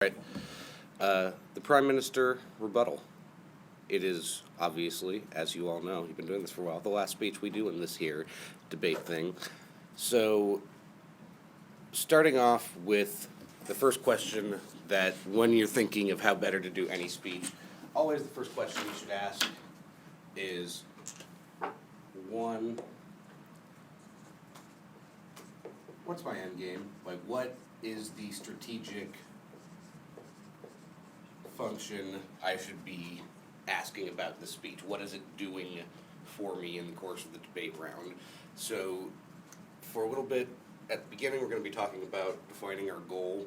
Right. The Prime Minister rebuttal. It is obviously, as you all know, you've been doing this for a while, the last speech we do in this here debate thing. So, starting off with the first question that when you're thinking of how better to do any speech, always the first question you should ask is, one, what's my end game? Like, what is the strategic function I should be asking about the speech? What is it doing for me in the course of the debate round? So, for a little bit, at the beginning, we're going to be talking about defining our goal.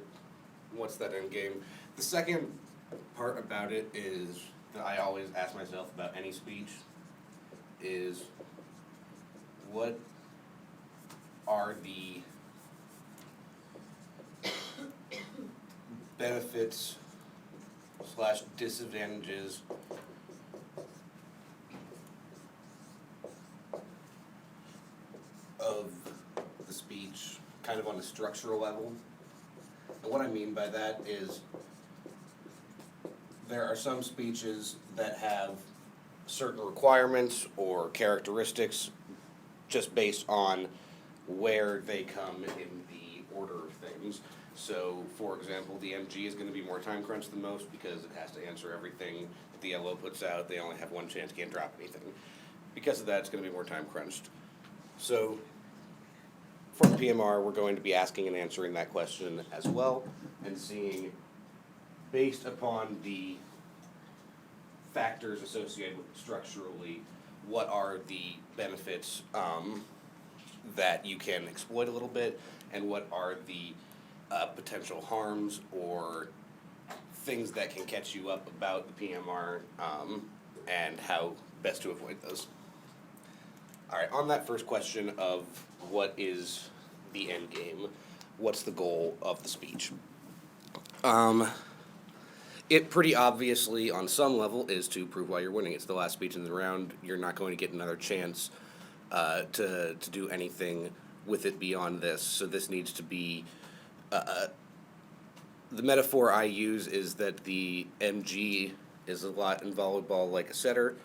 What's that end game? The second part about it is that I always ask myself about any speech is, what are the benefits / disadvantages of the speech, kind of on a structural level. And what I mean by that is there are some speeches that have certain requirements or characteristics just based on where they come in the order of things. So, for example, the MG is going to be more time crunched than most because it has to answer everything that the LO puts out. They only have one chance, can't drop anything. Because of that, it's going to be more time crunched. So, for the PMR, we're going to be asking and answering that question as well and seeing, based upon the factors associated with it structurally, what are the benefits that you can exploit a little bit, and what are the potential harms or things that can catch you up about the PMR, and how best to avoid those. All right, on that first question of what is the end game, what's the goal of the speech? It pretty obviously, on some level, is to prove why you're winning. It's the last speech in the round. You're not going to get another chance to do anything with it beyond this. So this needs to be, the metaphor I use is that the MG is a lot in volleyball like a setter,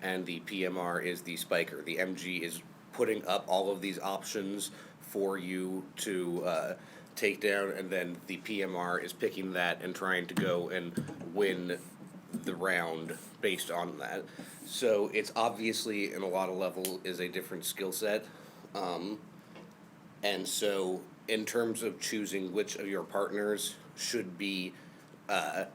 and the PMR is the spiker. The MG is putting up all of these options for you to take down, and then the PMR is picking that and trying to go and win the round based on that. So it's obviously, in a lot of level, is a different skill set. And so in terms of choosing which of your partners should be the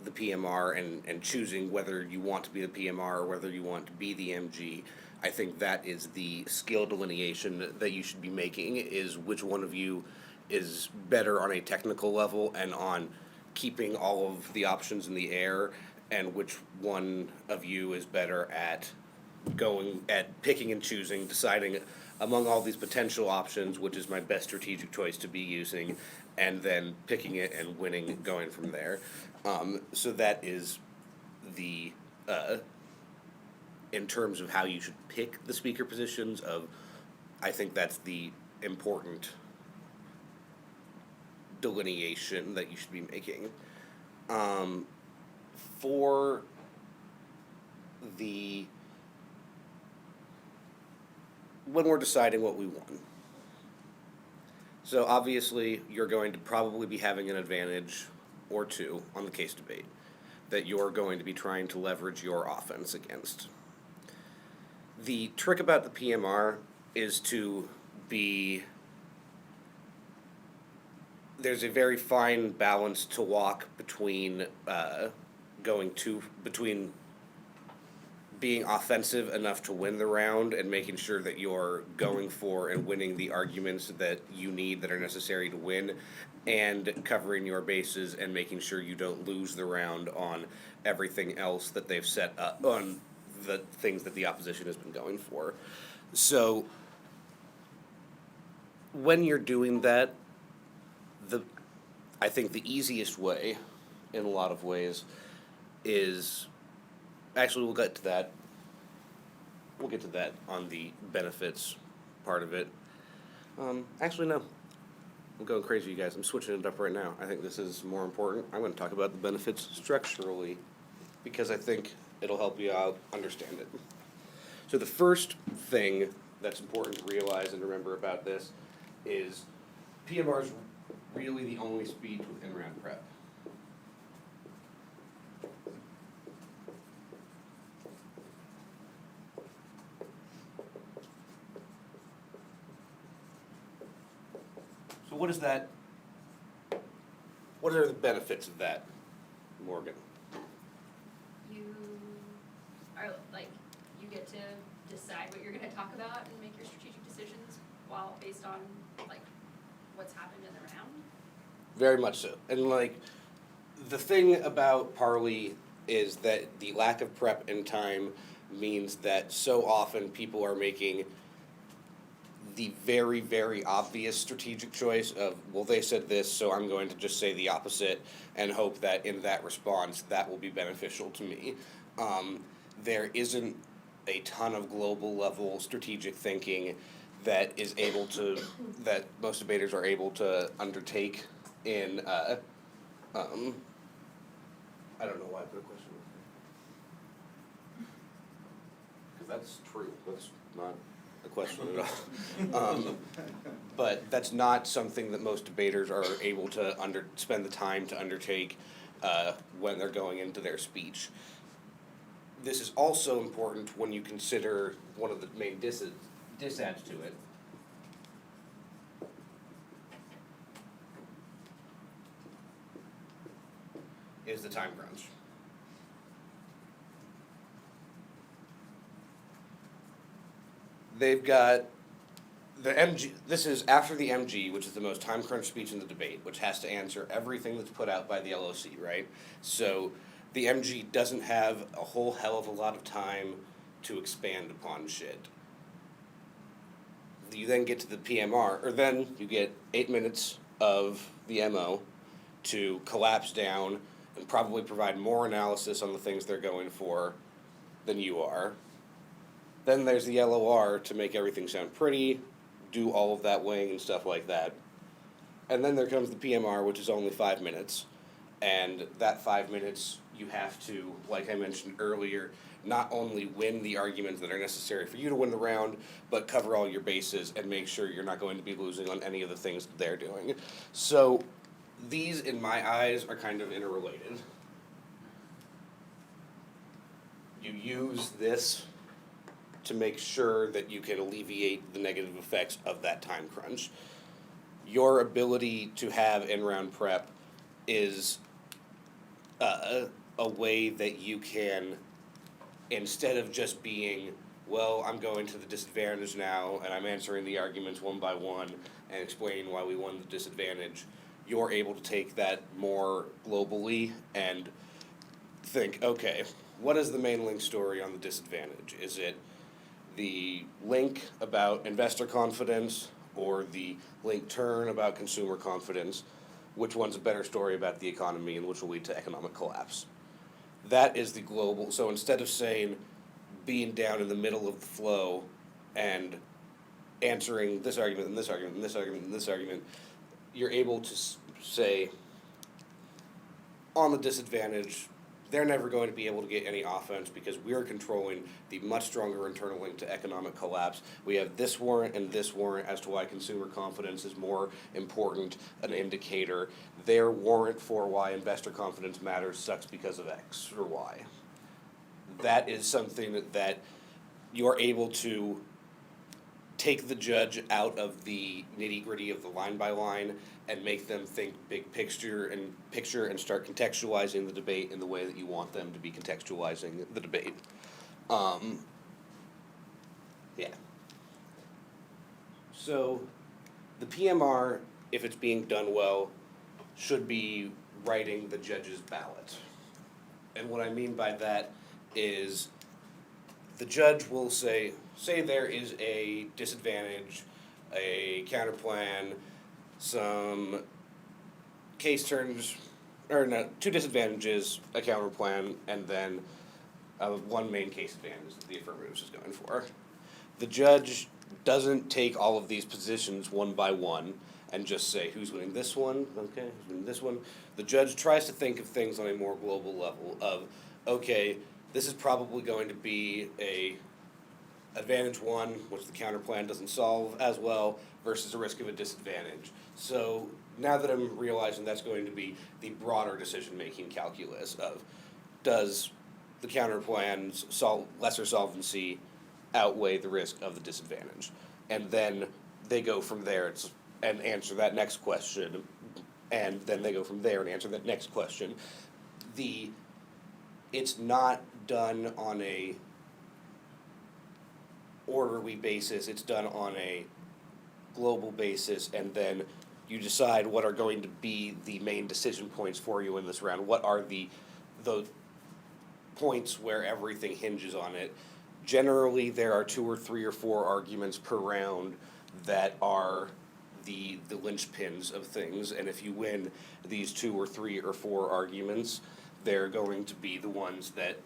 PMR and choosing whether you want to be the PMR or whether you want to be the MG, I think that is the skill delineation that you should be making, is which one of you is better on a technical level and on keeping all of the options in the air, and which one of you is better at picking and choosing, deciding among all these potential options which is my best strategic choice to be using, and then picking it and winning, going from there. So that is the in terms of how you should pick the speaker positions of, I think that's the important delineation that you should be making. For when we're deciding what we want. So obviously you're going to probably be having an advantage or two on the case debate that you're going to be trying to leverage your offense against. The trick about the PMR is to be, there's a very fine balance to walk between between being offensive enough to win the round and making sure that you're going for and winning the arguments that you need that are necessary to win, and covering your bases and making sure you don't lose the round on everything else that they've set up, on the things that the opposition has been going for. So when you're doing that, I think the easiest way, in a lot of ways, is, actually we'll get to that. We'll get to that on the benefits part of it. Actually, no. I'm going crazy, you guys. I'm switching it up right now. I think this is more important. I'm going to talk about the benefits structurally because I think it'll help you out understand it. So the first thing that's important to realize and remember about this is PMR is really the only speech with in-round prep. So what is that? What are the benefits of that, Morgan? You are you get to decide what you're going to talk about and make your strategic decisions while based on what's happened in the round. Very much so. And the thing about Parley is that the lack of prep and time means that so often people are making the very, very obvious strategic choice of, well, they said this, so I'm going to just say the opposite and hope that in that response that will be beneficial to me. There isn't a ton of global level strategic thinking that is able to, that most debaters are able to undertake in, I don't know why I put a question because that's true. That's not a question at all. But that's not something that most debaters are able to spend the time to undertake when they're going into their speech. This is also important when you consider one of the main disadds to it. Is the time crunch. They've got the MG, this is after the MG, which is the most time crunch speech in the debate, which has to answer everything that's put out by the LOC, right? So the MG doesn't have a whole hell of a lot of time to expand upon shit. You then get to the PMR, or then you get 8 minutes of the MO to collapse down and probably provide more analysis on the things they're going for than you are. Then there's the LOR to make everything sound pretty, do all of that weighing and stuff like that. And then there comes the PMR, which is only 5 minutes. And that 5 minutes, you have to, like I mentioned earlier, not only win the arguments that are necessary for you to win the round, but cover all your bases and make sure you're not going to be losing on any of the things that they're doing. So these, in my eyes, are kind of interrelated. You use this to make sure that you can alleviate the negative effects of that time crunch. Your ability to have in-round prep is a way that you can, instead of just being, well, I'm going to the disadvantage now and I'm answering the arguments one by one and explaining why we won the disadvantage, you're able to take that more globally and think, okay, what is the main link story on the disadvantage? Is it the link about investor confidence or the link turn about consumer confidence? Which one's a better story about the economy and which will lead to economic collapse? That is the global. So instead of saying being down in the middle of the flow and answering this argument and this argument and this argument and this argument, you're able to say on the disadvantage, they're never going to be able to get any offense because we're controlling the much stronger internal link to economic collapse. We have this warrant and this warrant as to why consumer confidence is more important, an indicator. Their warrant for why investor confidence matters sucks because of X or Y. That is something that you're able to take the judge out of the nitty-gritty of the line by line and make them think big picture and start contextualizing the debate in the way that you want them to be contextualizing the debate. Yeah. So the PMR, if it's being done well, should be writing the judge's ballot. And what I mean by that is the judge will say there is a disadvantage, a counterplan, some case turns, or no, two disadvantages, a counterplan, and then one main case advantage that the affirmative is going for. The judge doesn't take all of these positions one by one and just say, who's winning this one? Okay, who's winning this one? The judge tries to think of things on a more global level of, okay, this is probably going to be a advantage one, which the counter plan doesn't solve as well, versus the risk of a disadvantage. So now that I'm realizing that's going to be the broader decision-making calculus of, does the counter plan's lesser solvency outweigh the risk of the disadvantage? And then they go from there and answer that next question, and then they go from there and answer that next question. It's not done on a orderly basis, it's done on a global basis, and then you decide what are going to be the main decision points for you in this round. What are the points where everything hinges on it? Generally, there are 2 or 3 or 4 arguments per round that are the linchpins of things, and if you win these 2 or 3 or 4 arguments, they're going to be the ones that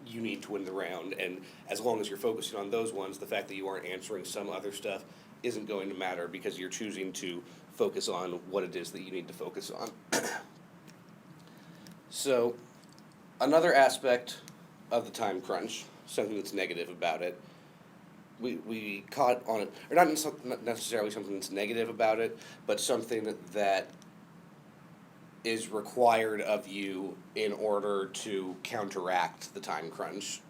you need to win the round. And as long as you're focusing on those ones, the fact that you aren't answering some other stuff isn't going to matter, because you're choosing to focus on what it is that you need to focus on. So, another aspect of the time crunch, something that's negative about it, we caught on it, or not necessarily something that's negative about it, but something that is required of you in order to counteract the time crunch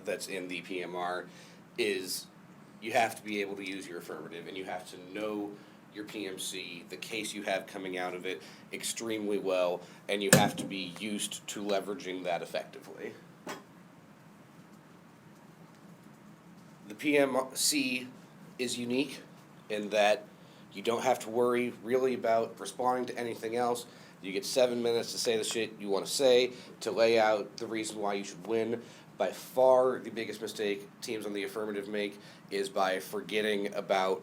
that's in the PMR, is you have to be able to use your affirmative, and you have to know your PMC, the case you have coming out of it, extremely well, and you have to be used to leveraging that effectively. The PMC is unique in that you don't have to worry really about responding to anything else. You get 7 minutes to say the shit you want to say, to lay out the reason why you should win. By far, the biggest mistake teams on the affirmative make is by forgetting about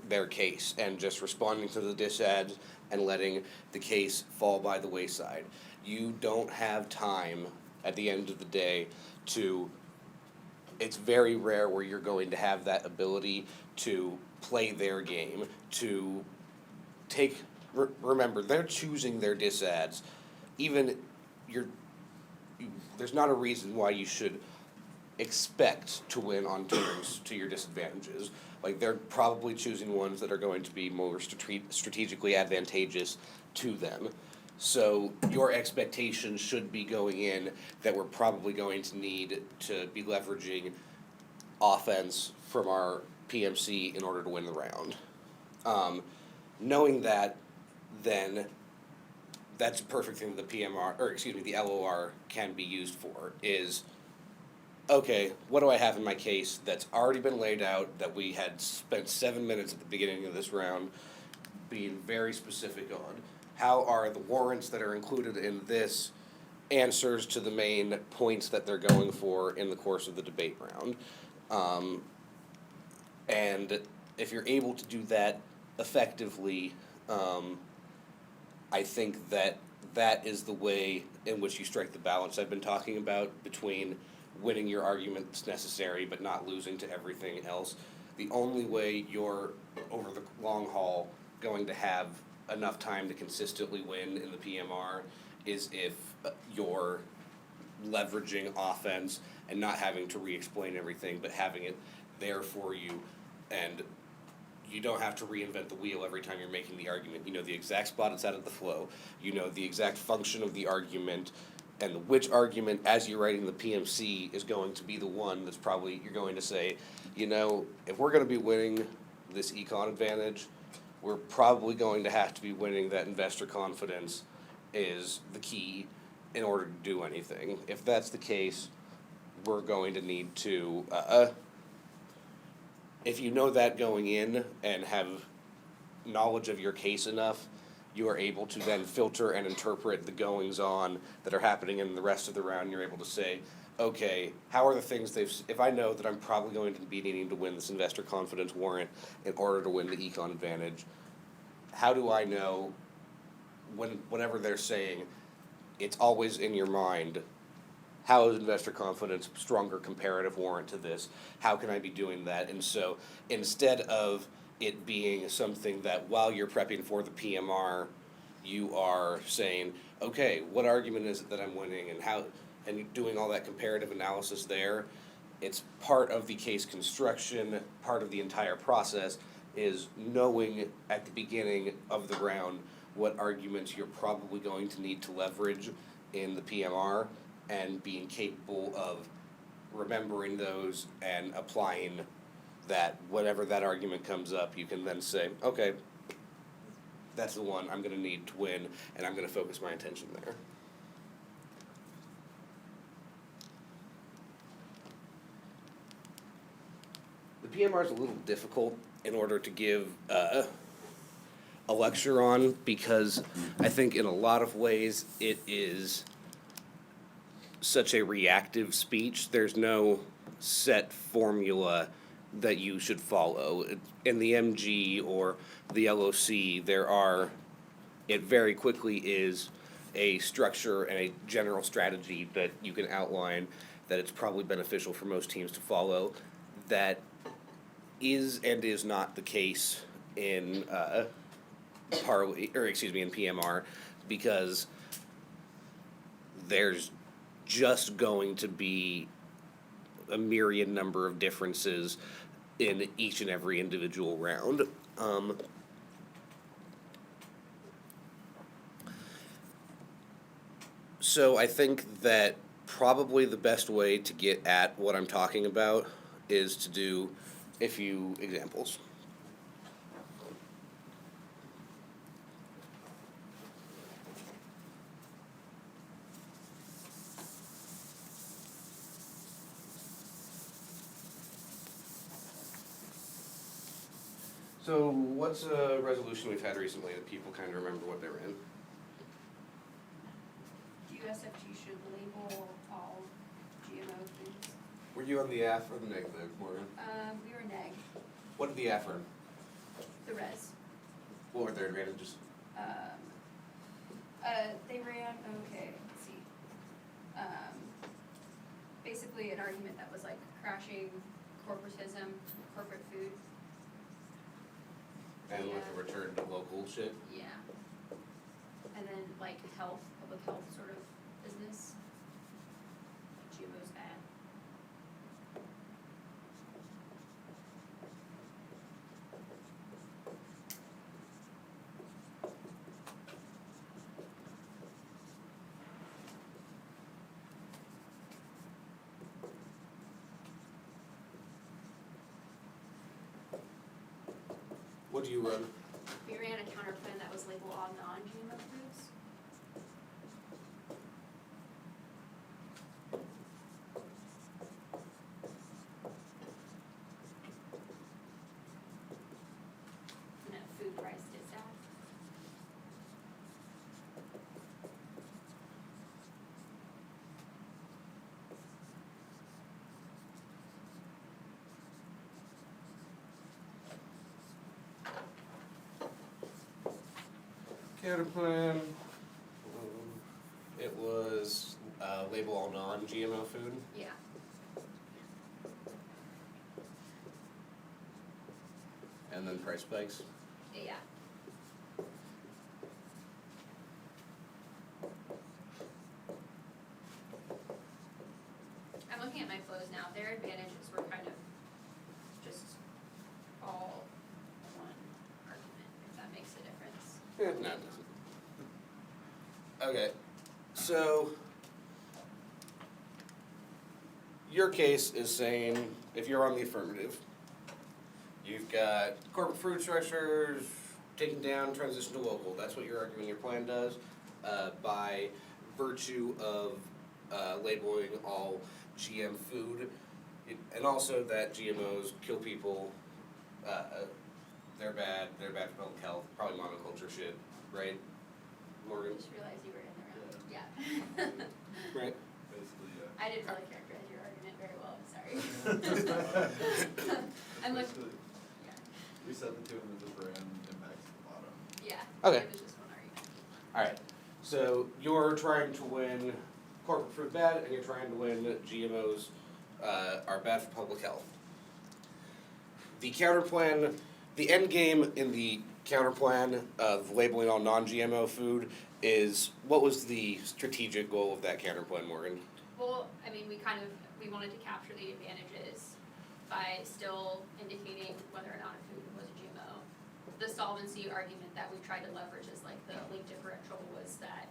their case and just responding to the disads and letting the case fall by the wayside. You don't have time at the end of the day to... It's very rare where you're going to have that ability to play their game, to take... Remember, they're choosing their disads. Even there's not a reason why you should expect to win on turns to your disadvantages. Like, they're probably choosing ones that are going to be more strategically advantageous to them. So your expectation should be going in that we're probably going to need to be leveraging offense from our PMC in order to win the round. Knowing that, then that's a perfect thing that the LOR can be used for, is, okay, what do I have in my case that's already been laid out, that we had spent 7 minutes at the beginning of this round being very specific on? How are the warrants that are included in this answers to the main points that they're going for in the course of the debate round? And if you're able to do that effectively, I think that is the way in which you strike the balance I've been talking about between winning your arguments necessary but not losing to everything else. The only way you're, over the long haul, going to have enough time to consistently win in the PMR is if you're leveraging offense and not having to re-explain everything, but having it there for you, and you don't have to reinvent the wheel every time you're making the argument. You know the exact spot it's at the flow. You know the exact function of the argument, and which argument, as you're writing the PMC, is going to be the one that's probably, you're going to say, you know, if we're going to be winning this econ advantage, we're probably going to have to be winning that investor confidence is the key in order to do anything. If that's the case, we're going to need to... if you know that going in and have knowledge of your case enough, you are able to then filter and interpret the goings-on that are happening in the rest of the round. You're able to say, okay, how are the things if I know that I'm probably going to be needing to win this investor confidence warrant in order to win the econ advantage, how do I know whatever they're saying, it's always in your mind, how is investor confidence stronger comparative warrant to this? How can I be doing that? And so instead of it being something that while you're prepping for the PMR, you are saying, okay, what argument is it that I'm winning, and how, and you're doing all that comparative analysis there. It's part of the case construction, part of the entire process is knowing at the beginning of the round what arguments you're probably going to need to leverage in the PMR, and being capable of remembering those and applying that. Whatever that argument comes up, you can then say, okay, that's the one I'm gonna need to win, and I'm gonna focus my attention there. The PMR is a little difficult in order to give a lecture on, because I think in a lot of ways it is such a reactive speech. There's no set formula that you should follow. In the MG or the LOC, it very quickly is a structure and a general strategy that you can outline that it's probably beneficial for most teams to follow. That is and is not the case in in PMR, because there's just going to be a myriad number of differences in each and every individual round. So I think that probably the best way to get at what I'm talking about is to do a few examples. So what's a resolution we've had recently that people kind of remember what they were in? USFG should label all GMO foods. Were you on the AF or the negative, Morgan? We were neg, What did the AF earn? the res. What were their advantages? They ran, okay, let's see. Basically an argument that was like crashing corporatism, corporate food. And with Yeah. the return to local shit? Yeah. And then like health, public health sort of business. GMO's bad. What do you run? We ran a counter plan that was labeled all non-GMO foods. And that food price is that. Counter plan. It was label all non-GMO food. Yeah. And then price spikes. Yeah. I'm looking at my flows now. Their advantages were kind of just all one argument, if that makes a difference. No, it doesn't. Okay, so your case is saying, if you're on the affirmative, you've got corporate fruit structures, taking down, transition to local. That's what you're arguing your plan does, by virtue of labeling all GM food, and also that GMOs kill people. They're bad for public health, probably monoculture shit, right, Morgan? I just realized you were in the room. Yeah. Right. Basically, yeah. I didn't really characterize your argument very well, I'm sorry. I'm like, Basically, yeah, we set the two and the brand impacts at the bottom. yeah. Okay. It was just one argument. Alright, so you're trying to win corporate fruit bad, and you're trying to win GMOs are bad for public health. The counter plan the end game in the counterplan of labeling all non-GMO food is, what was the strategic goal of that counterplan, Morgan? Well, I mean, we wanted to capture the advantages by still indicating whether or not a food was a GMO. The solvency argument that we tried to leverage as like the link differential was that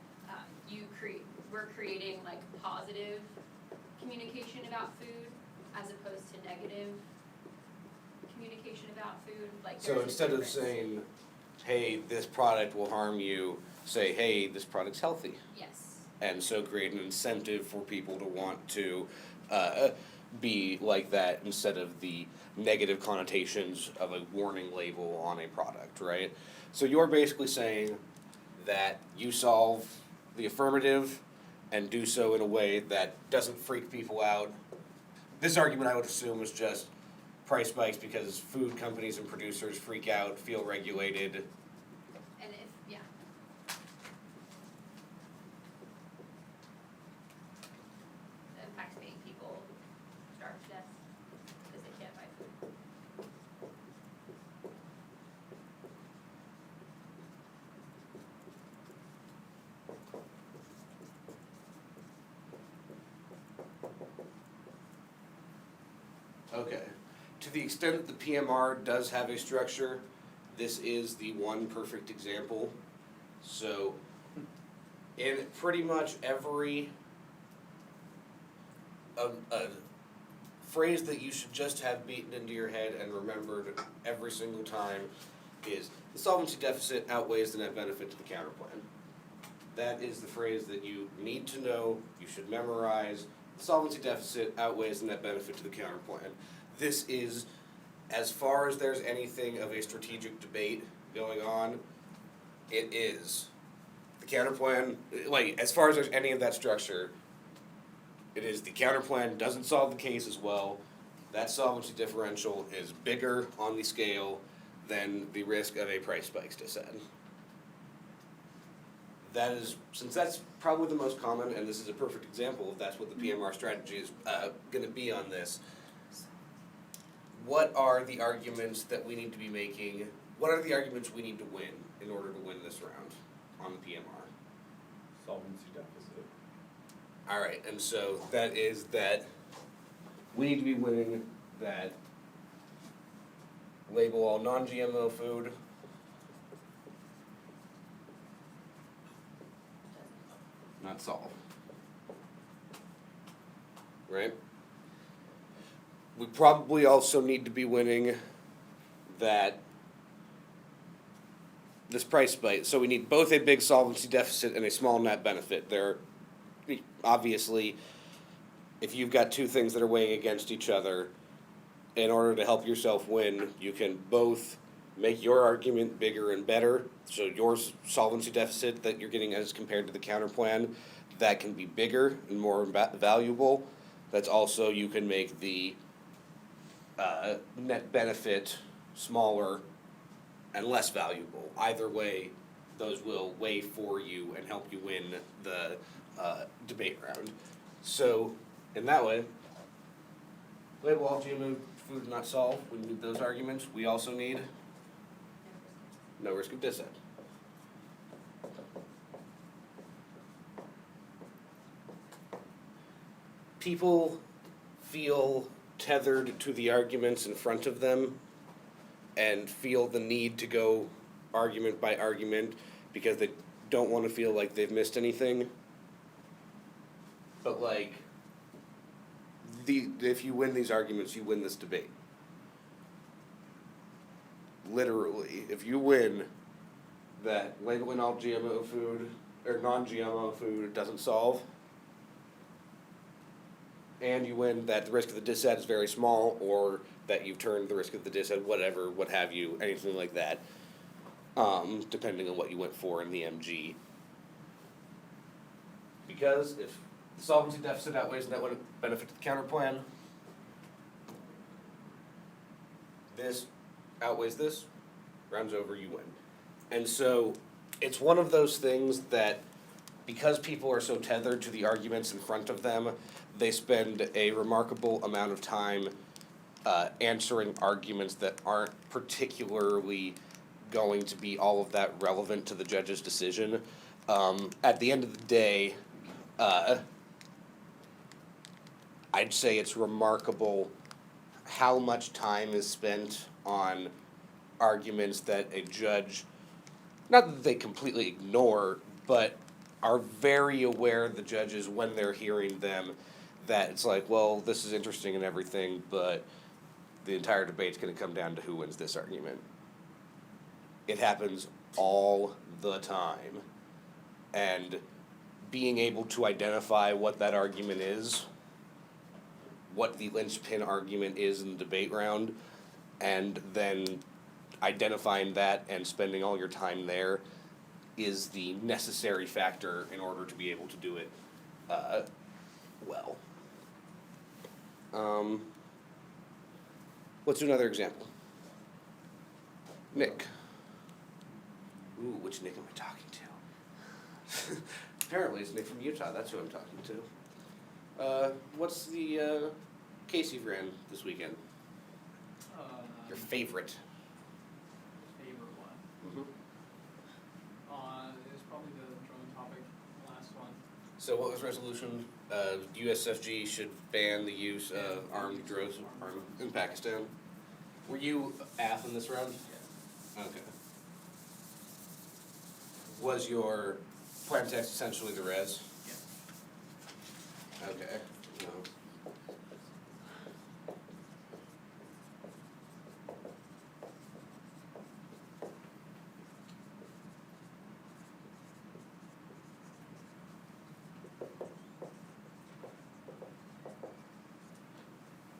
we're creating like positive communication about food as opposed to negative communication about food, like So there's a instead of difference. saying, hey, this product will harm you, say, hey, this product's healthy. Yes, And so create an incentive for people to want to be like that instead of the negative connotations of a warning label on a product, right? So you're basically saying that you solve the affirmative and do so in a way that doesn't freak people out. This argument, I would assume, is just price spikes because food companies and producers freak out, feel regulated. and yeah. It impacts making people starve to death because they can't buy food. Okay. To the extent that the PMR does have a structure, this is the one perfect example. So, in pretty much every a phrase that you should just have beaten into your head and remembered every single time is the solvency deficit outweighs the net benefit to the counterplan. That is the phrase that you need to know, you should memorize. The solvency deficit outweighs the net benefit to the counterplan. This is, as far as there's anything of a strategic debate going on, it is. The counterplan, like, as far as there's any of that structure, it is the counterplan doesn't solve the case as well. That solvency differential is bigger on the scale than the risk of a price spikes to said. That is, since that's probably the most common, and this is a perfect example if that's what the PMR strategy is going to be on this, what are the arguments that we need to be making? What are the arguments we need to win in order to win this round on the PMR? Solvency deficit. All right, and so that is that we need to be winning that label all non-GMO food. Not solve. Right? We probably also need to be winning that this price spike. So we need both a big solvency deficit and a small net benefit. They're obviously, if you've got two things that are weighing against each other, in order to help yourself win, you can both make your argument bigger and better. So your solvency deficit that you're getting as compared to the counter plan, that can be bigger and more valuable. That's also, you can make the net benefit smaller and less valuable. Either way, those will weigh for you and help you win the debate round. So, in that way, label all GMO food not solve. We need those arguments. We also need no risk of dissent. People feel tethered to the arguments in front of them and feel the need to go argument by argument because they don't want to feel like they've missed anything. But like, if you win these arguments, you win this debate. Literally, if you win that labeling all GMO food or non-GMO food doesn't solve, and you win that the risk of the dissent is very small, or that you've turned the risk of the dissent, whatever, what have you, anything like that, depending on what you went for in the MG. Because if the solvency deficit outweighs the net benefit to the counter plan, this outweighs this, rounds over, you win. And so it's one of those things that, because people are so tethered to the arguments in front of them, they spend a remarkable amount of time answering arguments that aren't particularly going to be all of that relevant to the judge's decision. At the end of the day, I'd say it's remarkable how much time is spent on arguments that a judge, not that they completely ignore, but are very aware, the judges, when they're hearing them, that it's like, well, this is interesting and everything, but the entire debate's gonna come down to who wins this argument. It happens all the time. And being able to identify what that argument is, what the linchpin argument is in the debate round, and then identifying that and spending all your time there is the necessary factor in order to be able to do it well. Let's do another example. Nick. Ooh, which Nick am I talking to? Apparently it's Nick from Utah, that's who I'm talking to. What's the case you've ran this weekend? Your favorite? Favorite one? Mm-hmm. It was probably the drone topic, the last one. So what was resolution? USFG should ban the use of armed drones in Pakistan. Were you AF in this round? Yes. Okay. Was your plan text essentially the res? Yes. Okay. No.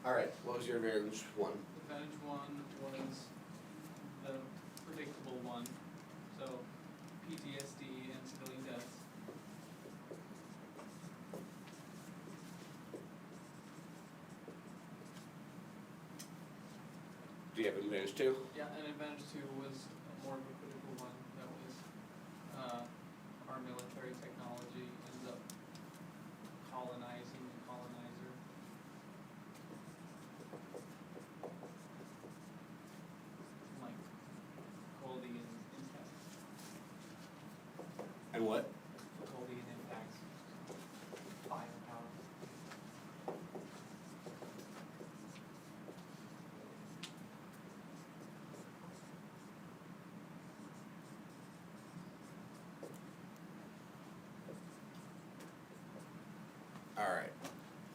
All right. What was your advantage one? Advantage one was the predictable one, so PTSD and civilian deaths. Do you have advantage two? Yeah, and advantage two was more of a critical one, that was our military technology ends up colonizing the colonizer. Like Coldian impacts. And what? Coldian impacts. Firepower. Alright,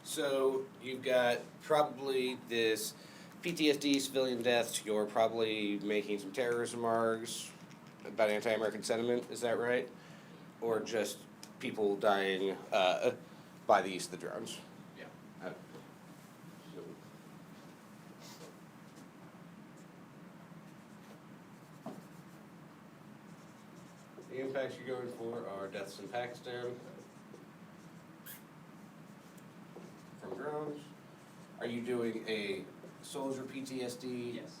so you've got probably this PTSD, civilian deaths, you're probably making some terrorism remarks about anti-American sentiment, is that right? Or just people dying by the use of the drones? Yeah. So- The impacts you're going for are deaths in Pakistan from drones. Are you doing a soldier PTSD? Yes.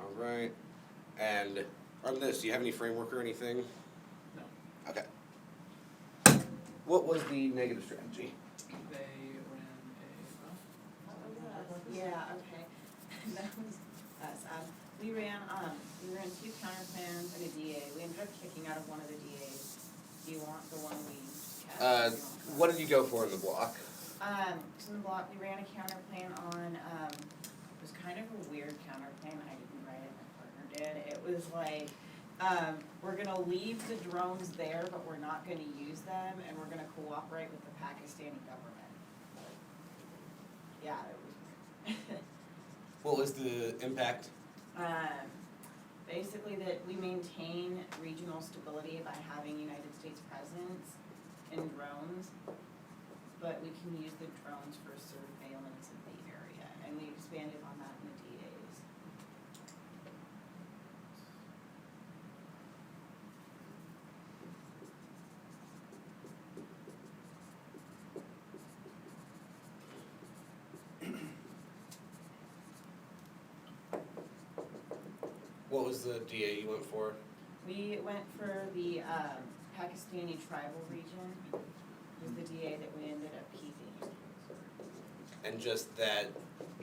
Alright, and on this, do you have any framework or anything? No. Okay. What was the negative strategy? They ran Yeah, okay. That was us. We ran two counter plans and a DA. We ended up kicking out of one of the DAs. Do you want the one we kept? What did you go for in the block? So in the block, we ran a counter plan on, it was kind of a weird counter plan. I didn't write it, my partner did. It was like, we're gonna leave the drones there, but we're not gonna use them, and we're gonna cooperate with the Pakistani government. Yeah, it was weird. What was the impact? Basically that we maintain regional stability by having United States presence in drones, but we can use the drones for surveillance of the area, and we expanded on that in the DAs. What was the DA you went for? We went for the Pakistani tribal region, was the DA that we ended up keeping. And just that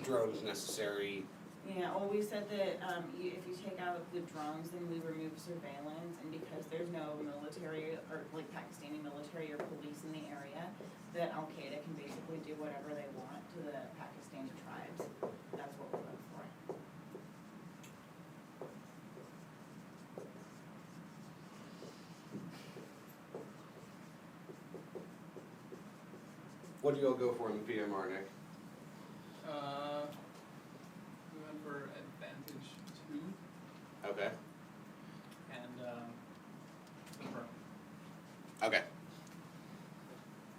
drone's necessary. Yeah, well, we said that if you take out the drones, then we remove surveillance, and because there's no military or like Pakistani military or police in the area, that Al Qaeda can basically do whatever they want to the Pakistani tribes. That's what we're going for. What do you all go for in the PMR, Nick? We went for Advantage 2 Okay. and the Perm. Okay.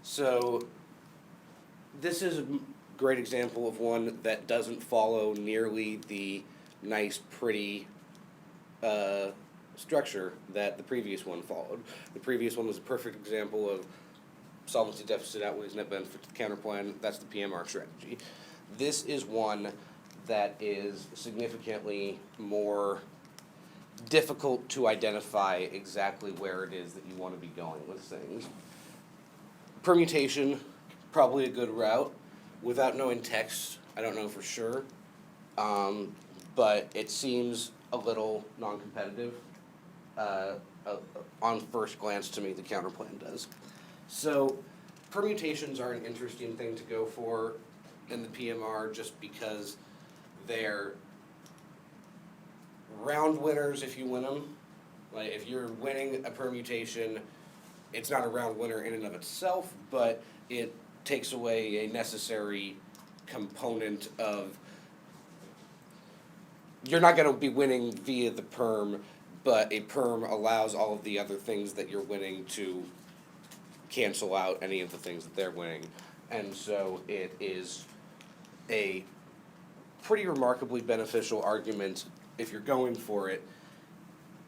So, this is a great example of one that doesn't follow nearly the nice, pretty structure that the previous one followed. The previous one was a perfect example of solvency deficit outweighs net benefit to the counterplan. That's the PMR strategy. This is one that is significantly more difficult to identify exactly where it is that you want to be going with things. Permutation, probably a good route. Without knowing text, I don't know for sure. But it seems a little non-competitive. On first glance to me, the counterplan does. So permutations are an interesting thing to go for in the PMR just because they're round winners if you win them. Like if you're winning a permutation, it's not a round winner in and of itself, but it takes away a necessary component of, you're not going to be winning via the perm, but a perm allows all of the other things that you're winning to cancel out any of the things that they're winning. And so it is a pretty remarkably beneficial argument if you're going for it.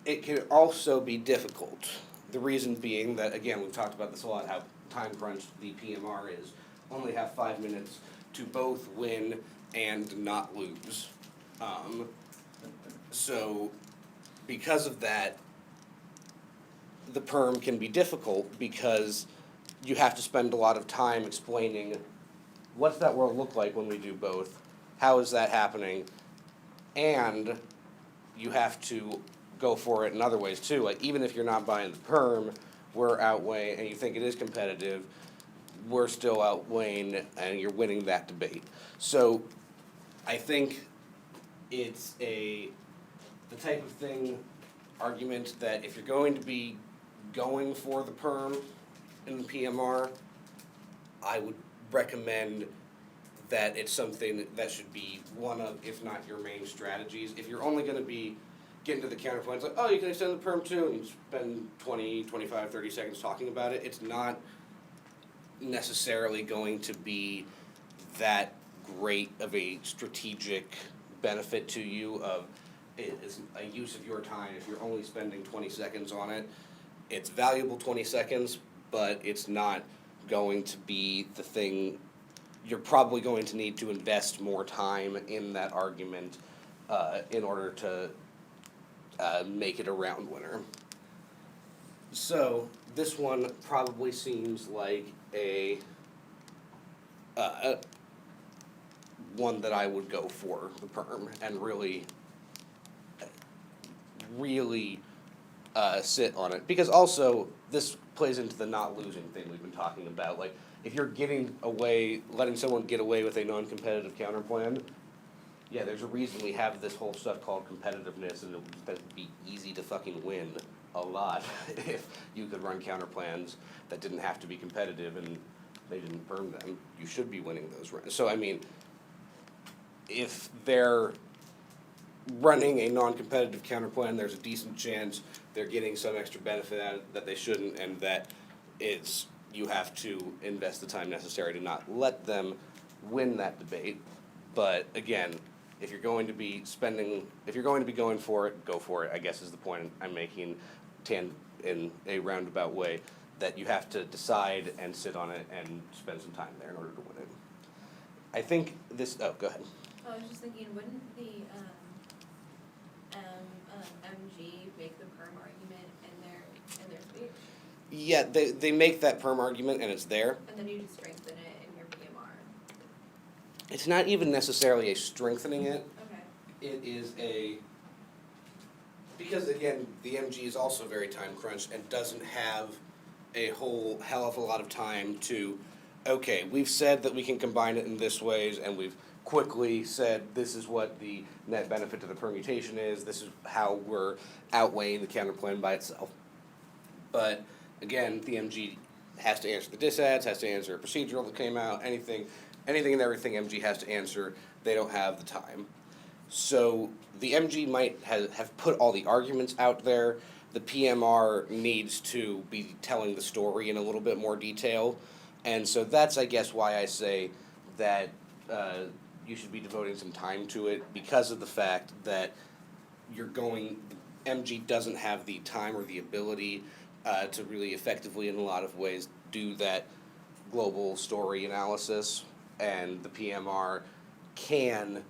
It can also be difficult. The reason being that, again, we've talked about this a lot, how time crunched the PMR is. Only have 5 minutes to both win and not lose. So because of that, the perm can be difficult because you have to spend a lot of time explaining what's that world look like when we do both, how is that happening, and you have to go for it in other ways too. Like even if you're not buying the perm, we're outweighing, and you think it is competitive, we're still outweighing, and you're winning that debate. So I think it's the type of thing, argument that if you're going to be going for the perm in the PMR, I would recommend that it's something that should be one of, if not your main strategies. If you're only going to be getting to the counterpoint, it's like, oh, you can extend the perm too, and spend 20, 25, 30 seconds talking about it. It's not necessarily going to be that great of a strategic benefit to you of it is a use of your time. If you're only spending 20 seconds on it, it's valuable 20 seconds, but it's not going to be the thing. You're probably going to need to invest more time in that argument in order to make it a round winner. So this one probably seems like a one that I would go for, the perm, and really sit on it. Because also, this plays into the not losing thing we've been talking about. Like, if you're letting someone get away with a non-competitive counterplan, yeah, there's a reason we have this whole stuff called competitiveness, and it would be easy to fucking win a lot if you could run counterplans that didn't have to be competitive and they didn't perm them. You should be winning those runs. So, I mean, if they're running a non-competitive counterplan, there's a decent chance they're getting some extra benefit out of it that they shouldn't, and that you have to invest the time necessary to not let them win that debate. But again, if you're going to be going for it, go for it, I guess is the point I'm making in a roundabout way, that you have to decide and sit on it and spend some time there in order to win it. I think this, oh, go ahead. I was just thinking, wouldn't the MG make the perm argument in their speech, Yeah, they make that perm argument and it's there. and then you just strengthen it in your PMR. It's not even necessarily a strengthening it. Okay. It is because again, the MG is also very time crunched and doesn't have a whole hell of a lot of time to, okay, we've said that we can combine it in this ways, and we've quickly said this is what the net benefit to the permutation is, this is how we're outweighing the counterplan by itself. But again, the MG has to answer the disads, has to answer a procedural that came out, anything and everything MG has to answer, they don't have the time. So the MG might have put all the arguments out there. The PMR needs to be telling the story in a little bit more detail. And so that's, I guess, why I say that you should be devoting some time to it, because of the fact that MG doesn't have the time or the ability to really effectively, in a lot of ways, do that global story analysis. And the PMR can,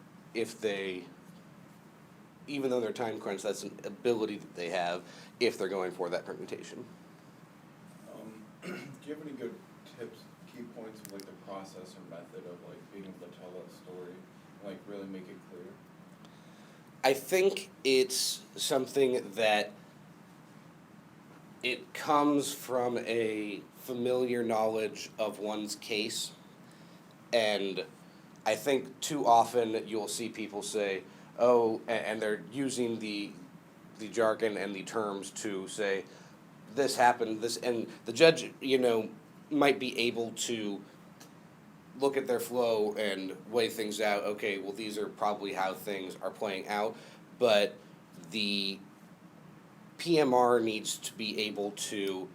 even though they're time crunched, that's an ability that they have if they're going for that permutation. Do you have any good tips, key points of like the process or method of like being able to tell that story, like really make it clear? I think it's something that it comes from a familiar knowledge of one's case, and I think too often you'll see people say, oh, and they're using the jargon and the terms to say, this happened, this, and the judge, might be able to look at their flow and weigh things out. Okay, well, these are probably how things are playing out, but the PMR needs to be able to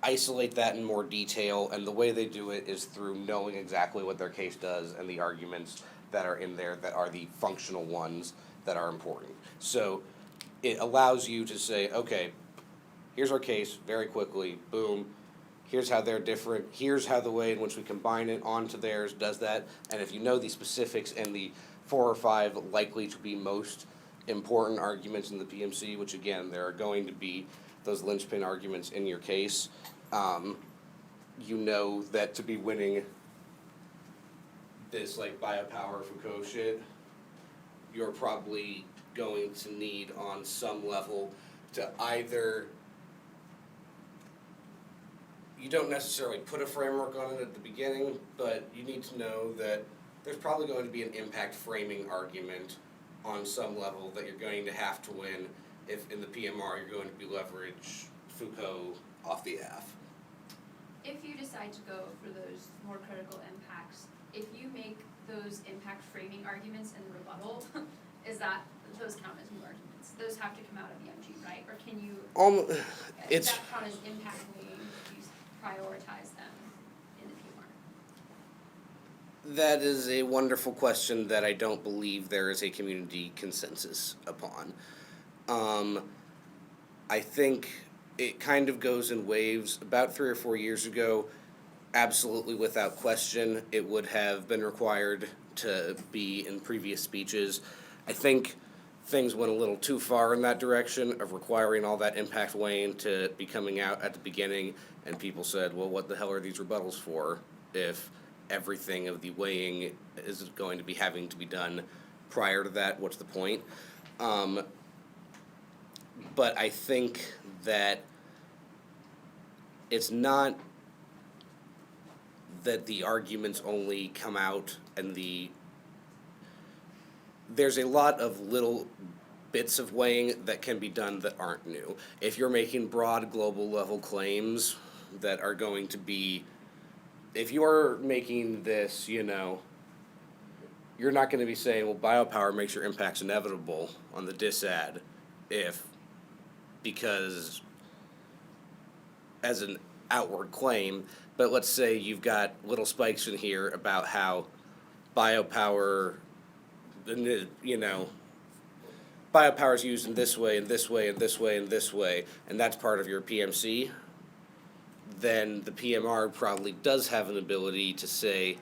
isolate that in more detail, and the way they do it is through knowing exactly what their case does and the arguments that are in there that are the functional ones that are important. So it allows you to say, okay, here's our case very quickly, boom, here's how they're different, here's how the way in which we combine it onto theirs does that, and if you know the specifics and the 4 or 5 likely to be most important arguments in the PMC, which again, there are going to be those linchpin arguments in your case, you know that to be winning this like biopower Foucault shit, you're probably going to need on some level to either, you don't necessarily put a framework on it at the beginning, but you need to know that there's probably going to be an impact framing argument on some level that you're going to have to win if in the PMR you're going to be leverage Foucault off the F. If you decide to go for those more critical impacts, if you make those impact framing arguments in the rebuttal, is that, those count as new arguments? Those have to come out of the MG, right? Or can you, It's, that count as impact weighing if you prioritize them in the PMR? that is a wonderful question that I don't believe there is a community consensus upon. I think it kind of goes in waves. About 3 or 4 years ago, absolutely without question, it would have been required to be in previous speeches. I think things went a little too far in that direction of requiring all that impact weighing to be coming out at the beginning, and people said, well, what the hell are these rebuttals for if everything of the weighing is going to be having to be done prior to that? What's the point? But I think that it's not that the arguments only come out and there's a lot of little bits of weighing that can be done that aren't new. If you're making broad global level claims that are going to be, if you're making this, you're not going to be saying, well, biopower makes your impacts inevitable on the disad because as an outward claim, but let's say you've got little spikes in here about how biopower, biopower is used in this way, and this way, and this way, and this way, and that's part of your PMC, then the PMR probably does have an ability to say,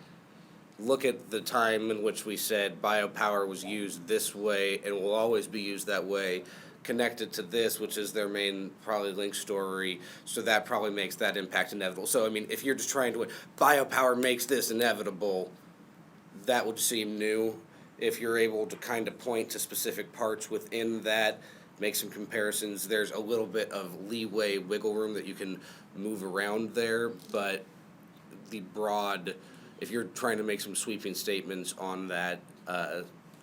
look at the time in which we said biopower was used this way and will always be used that way, connected to this, which is their main probably link story, so that probably makes that impact inevitable. So I mean, if you're just trying to biopower makes this inevitable, that would seem new. If you're able to kind of point to specific parts within that, make some comparisons, there's a little bit of leeway, wiggle room that you can move around there, but the broad, if you're trying to make some sweeping statements on that,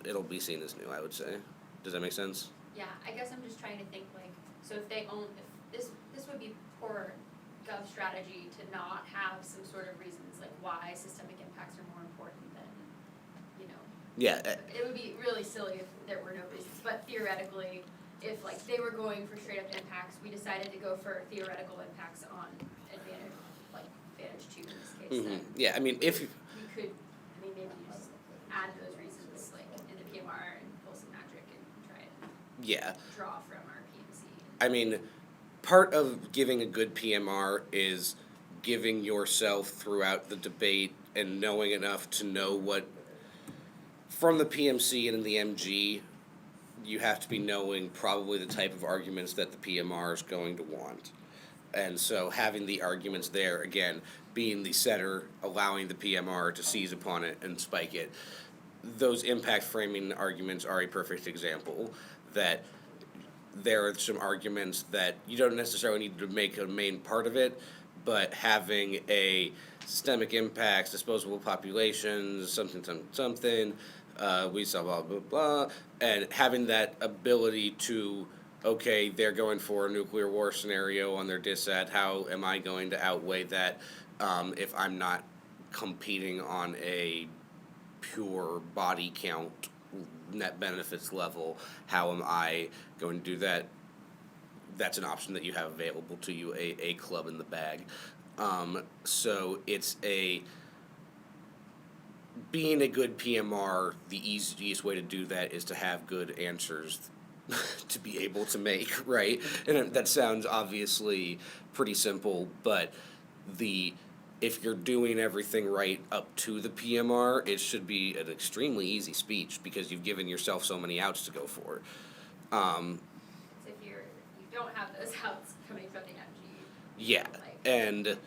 it'll be seen as new, I would say. Does that make sense? Yeah, I guess I'm just trying to think like, so if this would be poor gov strategy to not have some sort of reasons like why systemic impacts are more important than, you know. Yeah. It would be really silly if there were no reasons, but theoretically, if like they were going for straight up impacts, we decided to go for theoretical impacts on Advantage 2 in this case, then Yeah, I mean, if you, we could, I mean, maybe you just add those reasons like in the PMR and pull some magic and try and yeah, draw from our PMC. I mean, part of giving a good PMR is giving yourself throughout the debate and knowing enough to know what, from the PMC and in the MG, you have to be knowing probably the type of arguments that the PMR is going to want. And so having the arguments there, again, being the setter, allowing the PMR to seize upon it and spike it, those impact framing arguments are a perfect example that there are some arguments that you don't necessarily need to make a main part of it, but having a systemic impacts, disposable populations, something, we saw blah, blah, blah, and having that ability to, okay, they're going for a nuclear war scenario on their dissat, how am I going to outweigh that if I'm not competing on a pure body count net benefits level, how am I going to do that? That's an option that you have available to you, a club in the bag. So it's being a good PMR, the easiest way to do that is to have good answers to be able to make, right? And that sounds obviously pretty simple, but if you're doing everything right up to the PMR, it should be an extremely easy speech because you've given yourself so many outs to go for. So if you don't have those outs coming from the MG. Yeah, Like, and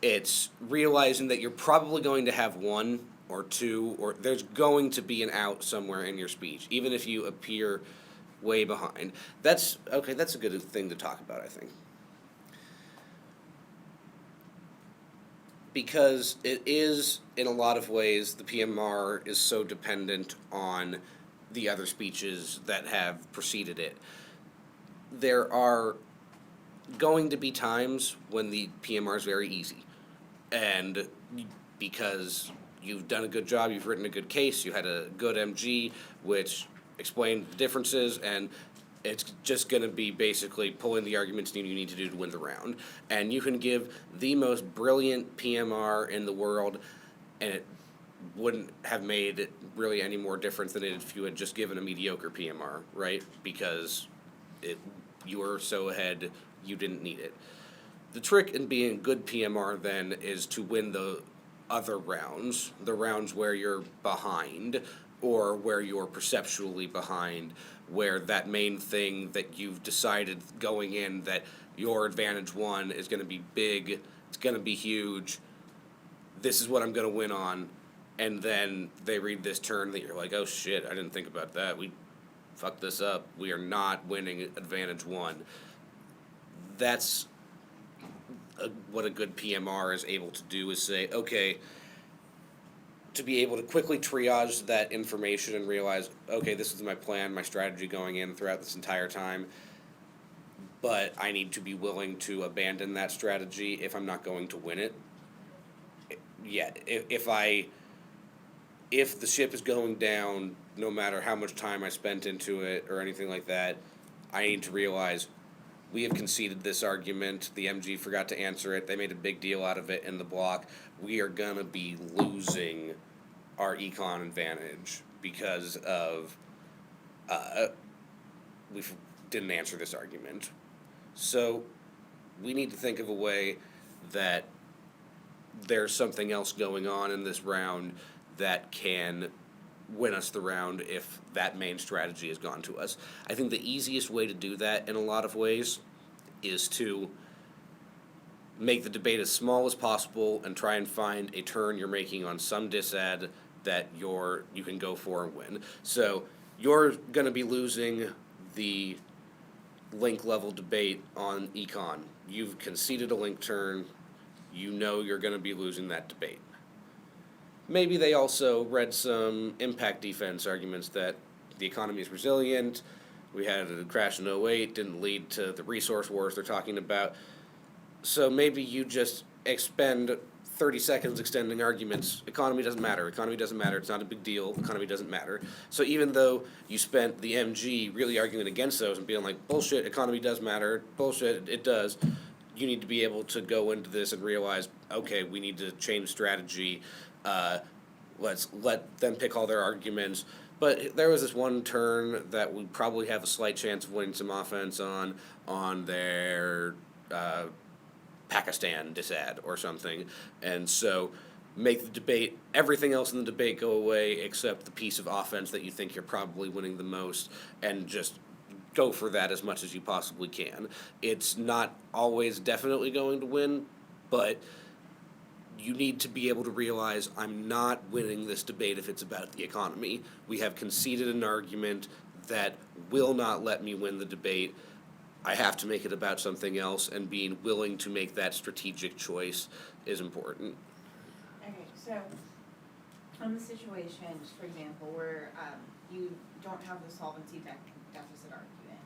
it's realizing that you're probably going to have one or two, or there's going to be an out somewhere in your speech, even if you appear way behind. That's a good thing to talk about, I think. Because it is, in a lot of ways, the PMR is so dependent on the other speeches that have preceded it. There are going to be times when the PMR is very easy. And because you've done a good job, you've written a good case, you had a good MG, which explained the differences, and it's just going to be basically pulling the arguments you need to do to win the round. And you can give the most brilliant PMR in the world, and it wouldn't have made it really any more difference than if you had just given a mediocre PMR, right? Because you were so ahead, you didn't need it. The trick in being good PMR then is to win the other rounds, the rounds where you're behind or where you're perceptually behind, where that main thing that you've decided going in that your advantage one is going to be big, it's going to be huge, this is what I'm going to win on, and then they read this turn that you're like, oh shit, I didn't think about that, we fucked this up, we are not winning advantage one. That's what a good PMR is able to do, is say, okay, to be able to quickly triage that information and realize, okay, this is my plan, my strategy going in throughout this entire time, but I need to be willing to abandon that strategy if I'm not going to win it. Yeah, if the ship is going down, no matter how much time I spent into it or anything like that, I need to realize we have conceded this argument, the MG forgot to answer it, they made a big deal out of it in the block, we are gonna be losing our econ advantage because of we didn't answer this argument. So we need to think of a way that there's something else going on in this round that can win us the round if that main strategy has gone to us. I think the easiest way to do that in a lot of ways is to make the debate as small as possible and try and find a turn you're making on some disad that you can go for and win. So you're going to be losing the link level debate on econ. You've conceded a link turn. You know you're going to be losing that debate. Maybe they also read some impact defense arguments that the economy is resilient. We had a crash in 08, didn't lead to the resource wars they're talking about. So maybe you just expend 30 seconds extending arguments. Economy doesn't matter. Economy doesn't matter. It's not a big deal. Economy doesn't matter. So even though you spent the MG really arguing against those and being like, bullshit, economy does matter. Bullshit, it does. You need to be able to go into this and realize, okay, we need to change strategy. Let's let them pick all their arguments. But there was this one turn that we probably have a slight chance of winning some offense on their Pakistan disad or something. And so make the debate, everything else in the debate go away except the piece of offense that you think you're probably winning the most, and just go for that as much as you possibly can. It's not always definitely going to win, but you need to be able to realize I'm not winning this debate if it's about the economy. We have conceded an argument that will not let me win the debate. I have to make it about something else, and being willing to make that strategic choice is important. Okay, so on the situation, just for example, where you don't have the solvency deficit argument,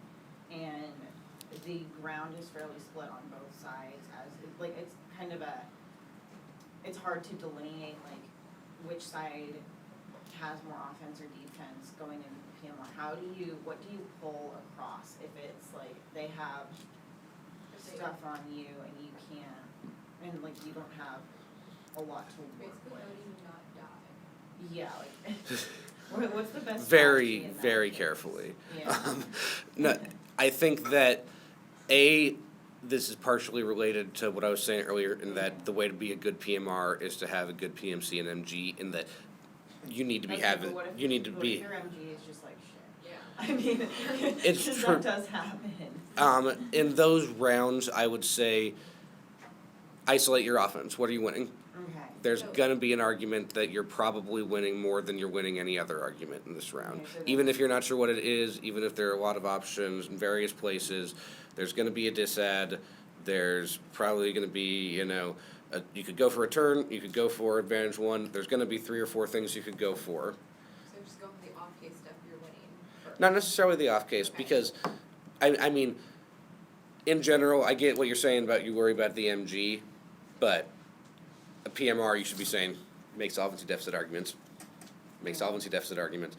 and the ground is fairly split on both sides, it's kind of it's hard to delineate which side has more offense or defense going into the PMR. What do you pull across if it's they have stuff on you and you can't, and you don't have a lot to work Basically, with? how do you not die? Yeah, what's the best Very, strategy in that very case? carefully. Yeah. No, I think that this is partially related to what I was saying earlier, in that the way to be a good PMR is to have a good PMC and MG, in that you need to be Okay, having, but what if- you need to what be. if your MG is just shit? Yeah. I mean, It's 'cause true. that does happen. In those rounds, I would say isolate your offense. What are you winning? Okay. There's So- gonna be an argument that you're probably winning more than you're winning any other argument in this round. Okay, so Even if you're not sure what it is, even if there are a lot of options in various places, there's gonna be a disad. There's probably gonna be, you could go for a turn, you could go for advantage one. There's gonna be 3 or 4 things you could go for. So just go for the off case stuff you're winning first. Not necessarily the off case, Okay. because, I mean, in general, I get what you're saying about you worry about the MG, but a PMR, you should be saying, make solvency deficit arguments. Make solvency deficit arguments.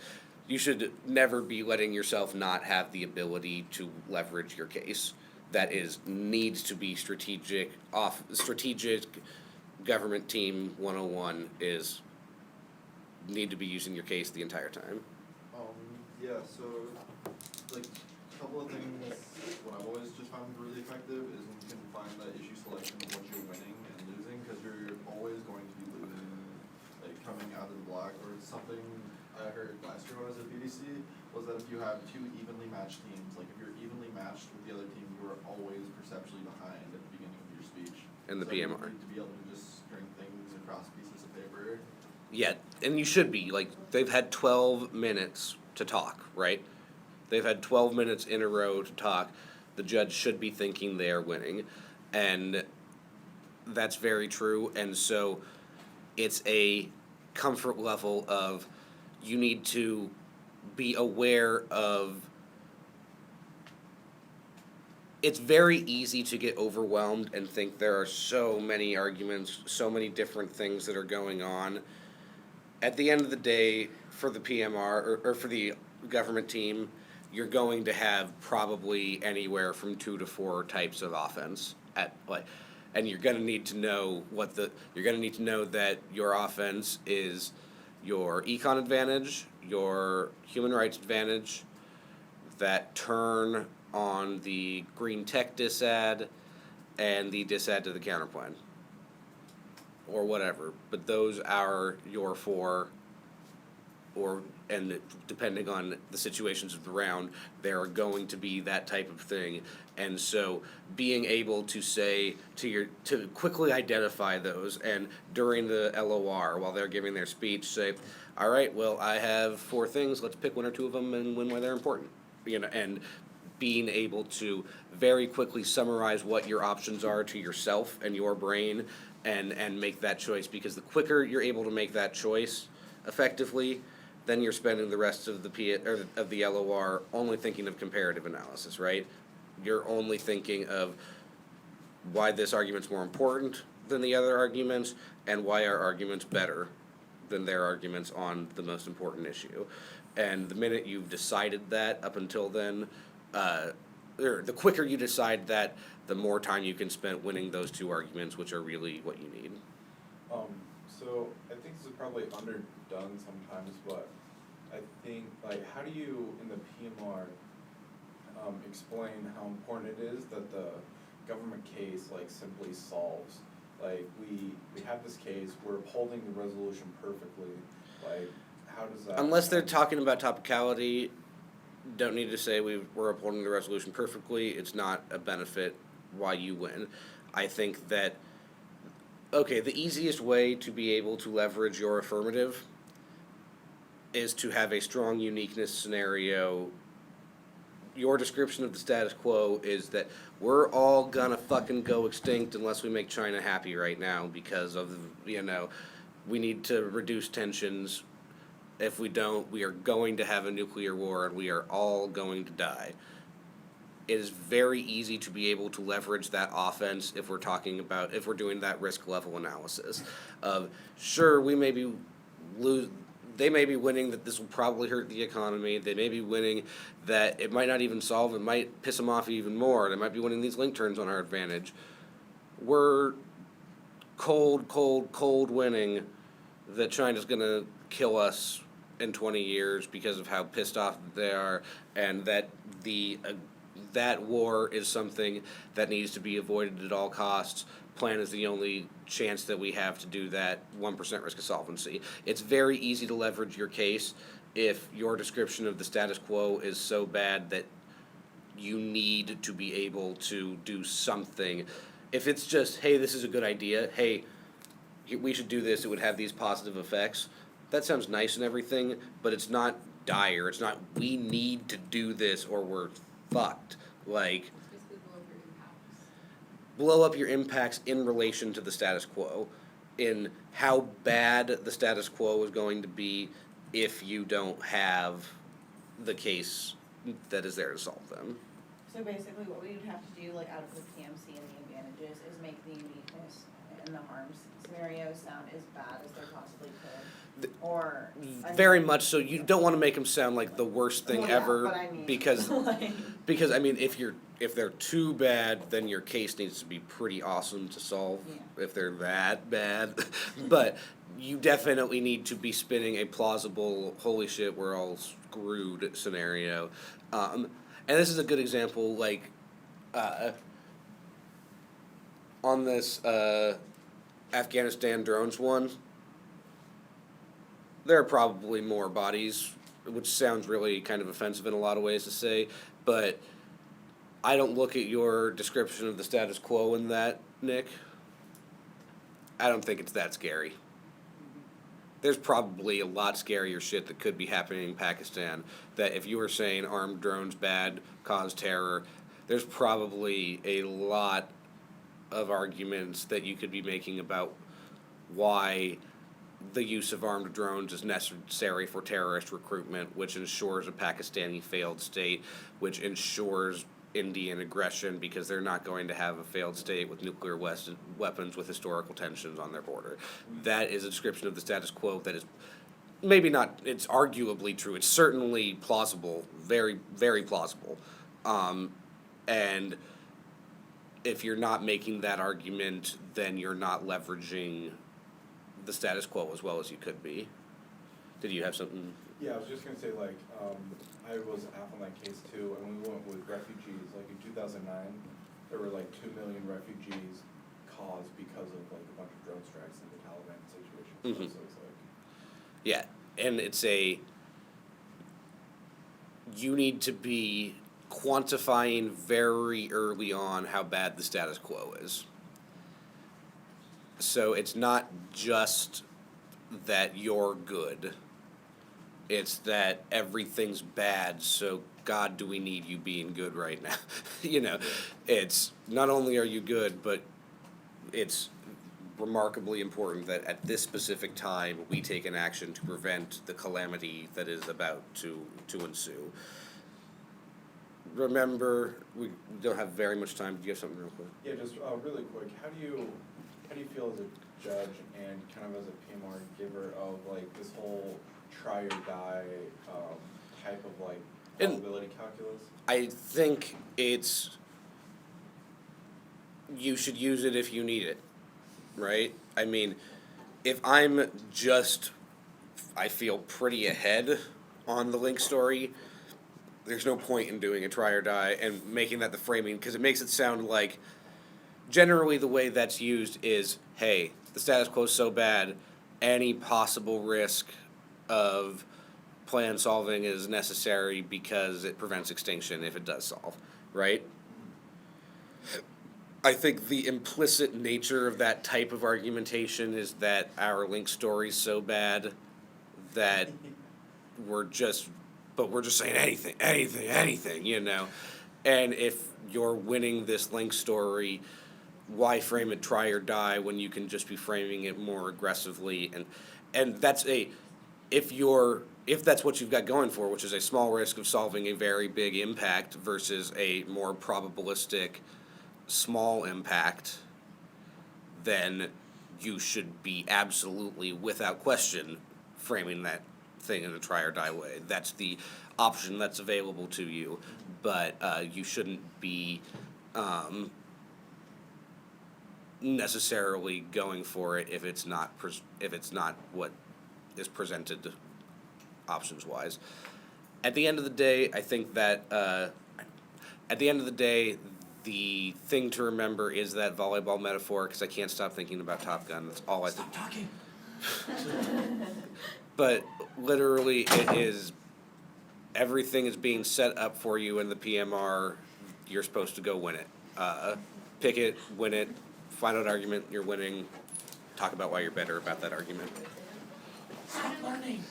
You should never be letting yourself not have the ability to leverage your case. That needs to be strategic. Strategic government team 101 need to be using your case the entire time. Yeah, so, a couple of things, what I've always just found really effective is when you can find that issue selection of what you're winning and losing, because you're always going to be losing, coming out of the block. Or something I heard last year when I was at BDC, was that if you have 2 evenly matched teams, if you're evenly matched with the other team, you are always perceptually behind at the beginning of your speech. In the So you PMR. need to be able to just string things across pieces of paper. Yeah, and you should be. They've had 12 minutes to talk, right? They've had 12 minutes in a row to talk. The judge should be thinking they are winning. And that's very true. And so it's a comfort level of, you need to be aware of. It's very easy to get overwhelmed and think there are so many arguments, so many different things that are going on. At the end of the day, for the PMR or for the government team, you're going to have probably anywhere from 2 to 4 types of offense and you're going to need to know that your offense is your econ advantage, your human rights advantage, that turn on the green tech disad, and the disad to the counterplan, or whatever. But those are your 4 and depending on the situations of the round, there are going to be that type of thing. And so being able to say to quickly identify those, and during the LOR, while they're giving their speech, say, all right, well, I have 4 things, let's pick 1 or 2 of them and why they're important. And being able to very quickly summarize what your options are to yourself and your brain, and make that choice, because the quicker you're able to make that choice effectively, then you're spending the rest of the LOR only thinking of comparative analysis, right? You're only thinking of why this argument's more important than the other arguments, and why our argument's better than their arguments on the most important issue. And the minute you've decided that, up until then, or the quicker you decide that, the more time you can spend winning those 2 arguments, which are really what you need. So I think this is probably underdone sometimes, but I think, like, how do you, in the PMR, explain how important it is that the government case, like, simply solves? Like, we have this case, we're upholding the resolution perfectly, like, how does that? Unless they're talking about topicality, don't need to say we're upholding the resolution perfectly, it's not a benefit why you win. I think that, okay, the easiest way to be able to leverage your affirmative is to have a strong uniqueness scenario. Your description of the status quo is that we're all gonna fucking go extinct unless we make China happy right now because of, we need to reduce tensions. If we don't, we are going to have a nuclear war and we are all going to die. It is very easy to be able to leverage that offense if we're doing that risk level analysis of, sure, we may be they may be winning that this will probably hurt the economy, they may be winning that it might not even solve, it might piss them off even more, they might be winning these link turns on our advantage. We're cold winning that China's gonna kill us in 20 years because of how pissed off they are, and that that war is something that needs to be avoided at all costs. Plan is the only chance that we have to do that, 1% risk of solvency. It's very easy to leverage your case if your description of the status quo is so bad that you need to be able to do something. If it's just, hey, this is a good idea, hey, we should do this, it would have these positive effects, that sounds nice and everything, but it's not dire. It's not, we need to do this or we're fucked. Like, It's basically blow up your impacts. blow up your impacts in relation to the status quo, in how bad the status quo is going to be if you don't have the case that is there to solve them. So basically what we would have to do, like, out of the PMC and the advantages, is make the uniqueness and the harms scenarios sound as bad as they possibly could. Or Very much so. You don't want to make them sound like the worst thing Well, yeah, ever, but I mean, because like, I mean, if they're too bad, then your case needs to be pretty awesome to solve. Yeah. If they're that bad, but you definitely need to be spinning a plausible, holy shit, we're all screwed scenario. And this is a good example, like, on this Afghanistan drones one. There are probably more bodies, which sounds really kind of offensive in a lot of ways to say, but I don't look at your description of the status quo in that, Nick. I don't think it's that scary. There's probably a lot scarier shit that could be happening in Pakistan, that if you were saying armed drones bad, cause terror, there's probably a lot of arguments that you could be making about why the use of armed drones is necessary for terrorist recruitment, which ensures a Pakistani failed state, which ensures Indian aggression because they're not going to have a failed state with nuclear weapons with historical tensions on their border. That is a description of the status quo that is maybe not, it's arguably true, it's certainly plausible, very, very plausible. And if you're not making that argument, then you're not leveraging the status quo as well as you could be. Did you have something? Yeah, I was just gonna say, like, I was half on that case too, and we went with refugees, like in 2009, there were like 2 million refugees caused because of like a bunch of drone strikes in the Taliban situation. Mhm. So it's like. Yeah, and you need to be quantifying very early on how bad the status quo is. So it's not just that you're good, it's that everything's bad, so God, do we need you being good right now? It's not only are you good, but it's remarkably important that at this specific time we take an action to prevent the calamity that is about to ensue. Remember, we don't have very much time. Do you have something real quick? Yeah, just really quick, how do you feel as a judge and kind of as a PMR giver of like this whole try or die type of like probability calculus? I think you should use it if you need it, right? I mean, if I feel pretty ahead on the Link story, there's no point in doing a try or die and making that the framing, because it makes it sound like, generally the way that's used is, hey, the status quo is so bad, any possible risk of plan solving is necessary because it prevents extinction if it does solve, right? I think the implicit nature of that type of argumentation is that our Link story's so bad that we're just saying anything, And if you're winning this Link story, why frame it try or die when you can just be framing it more aggressively? And that's if that's what you've got going for, which is a small risk of solving a very big impact versus a more probabilistic small impact, then you should be absolutely, without question, framing that thing in a try or die way. That's the option that's available to you, but you shouldn't be necessarily going for it if it's not what is presented options wise. At the end of the day, I think that the thing to remember is that volleyball metaphor, because I can't stop thinking about Top Gun. That's all I think. Stop talking. But literally, everything is being set up for you in the PMR. You're supposed to go win it. Pick it, win it, find out argument, you're winning. Talk about why you're better about that argument. Stop learning.